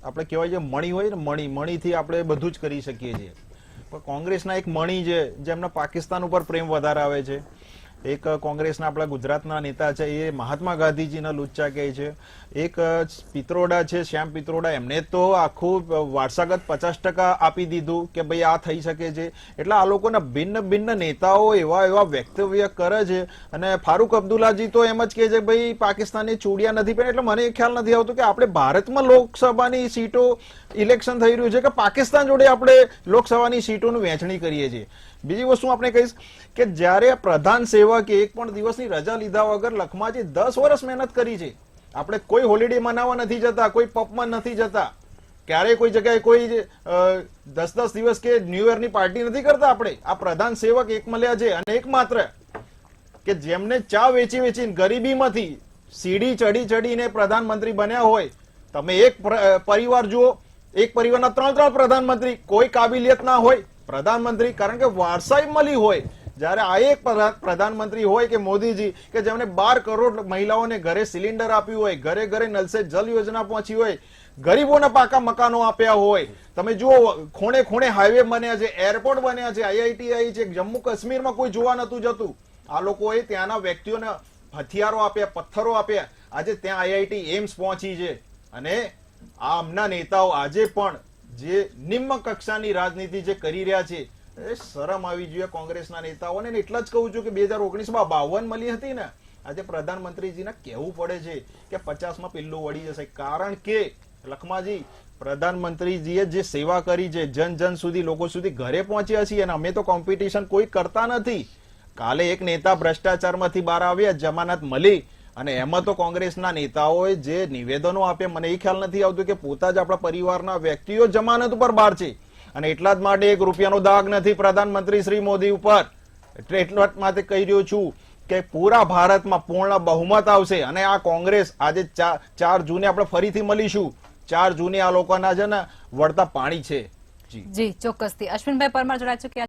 આપણે કહેવાય છે મણી હોય ને મણીથી આપણે બધું જ કરી શકીએ છીએ, પણ કોંગ્રેસના એક મણી છે જેમને પાકિસ્તાન ઉપર પ્રેમ વધારે આવે છે. એક કોંગ્રેસના આપણા ગુજરાતના નેતા છે એ મહાત્મા ગાંધીજીના લુચ્ચા કહે છે. એક પિત્રોડા છે, શ્યામ પિત્રોડા, એમને તો આખું વારસાગત 50% આપી દીધું કે ભાઈ આ થઈ શકે છે. એટલે આ લોકોના ભિન્ન ભિન્ન નેતાઓ એવા વક્તવ્ય કરે છે. અને ફારૂક અબ્દુલ્લાજી તો એમ જ કહે છે ભાઈ પાકિસ્તાનની ચૂડિયા નથી પહેરી. એટલે મને એ ખ્યાલ નથી આવતો કે આપણે ભારતમાં લોકસભાની સીટો ઇલેક્શન થઈ રહ્યું છે કે પાકિસ્તાન જોડે આપણે લોકસભાની સીટોનું વહેંચણી કરીએ છીએ. બીજી વસ્તુ આપણે કહીશ કે જ્યારે પ્રધાન સેવકે એક પણ દિવસની રજા લીધા વગર લખમાજી 10 વર્ષ મહેનત કરી છે. આપણે કોઈ હોલિડે મનાવવા નથી જતા, કોઈ પબમાં નથી જતા, ક્યારેય કોઈ જગ્યાએ કોઈ 10 દિવસ કે ન્યૂ યરની પાર્ટી નથી કરતા. આપણે આ પ્રધાન સેવક એક મળ્યા છે અને એક માત્ર કે જેમને ચા વેચીને ગરીબીમાંથી સીડી ચડીને પ્રધાનમંત્રી બન્યા હોય. તમે એક પરિવાર જુઓ, એક પરિવારના 3 પ્રધાનમંત્રી, કોઈ કાબિલિયત ના હોય પ્રધાનમંત્રી, કારણ કે વારસાઈ મળી હોય. જયારે આ એક પ્રધાનમંત્રી હોય કે મોદીજી કે જેમને 12 કરોડ મહિલાઓને ઘરે સિલિન્ડર આપ્યું હોય, ઘરે ઘરે નલ સે જલ યોજના પહોંચી હોય, ગરીબોને પાકા મકાનો આપ્યા હોય. તમે જુઓ ખૂણે ખૂણે હાઈવે બન્યા છે, એરપોર્ટ બન્યા છે, આઈઆઈટી આવી છે. જમ્મુ કાશ્મીરમાં કોઈ જોવા નતું જતું. આ લોકોએ ત્યાંના વ્યક્તિઓને હથિયારો આપ્યા, પથ્થરો આપ્યા. આજે ત્યાં આઈઆઈટી એમ્સ પહોંચી છે. અને આમના નેતાઓ આજે પણ જે નિમ્ન કક્ષાની રાજનીતિ જે કરી રહ્યા છે, એ શરમ આવી જોઈએ કોંગ્રેસના નેતાઓને. એટલા જ કહું છું કે 2019માં 52 મળી હતી ને, આજે પ્રધાનમંત્રીજીને કહેવું પડે છે કે 50માં પેલું વળી જશે. કારણ કે લખમાજી પ્રધાનમંત્રીજીએ જે સેવા કરી છે, જન સુધી, લોકો સુધી ઘરે પહોંચ્યા છીએ. અને અમે તો કોમ્પિટિશન કોઈ કરતા નથી. કાલે એક નેતા ભ્રષ્ટાચારમાંથી બહાર આવ્યા, જમાનત મળી, અને એમાં તો કોંગ્રેસના નેતાઓએ જે નિવેદનો આપ્યા, મને એ ખ્યાલ નથી આવતું કે પોતા જ આપણા પરિવારના વ્યક્તિઓ જમાનત ઉપર બહાર છે. અને એટલા જ માટે 1 રૂપિયાનો દાગ નથી પ્રધાનમંત્રી શ્રી મોદી ઉપર. એટલા જ માટે કહી રહ્યો છું કે પૂરા ભારતમાં પૂર્ણ બહુમત આવશે. અને આ કોંગ્રેસ આજે 4 જૂને આપણે ફરીથી મળીશું. 4 જૂને આ લોકોના છે ને વળતા પાણી છે. જી ચોક્કસથી. અશ્વિનભાઈ પરમાર જોડાય છે કે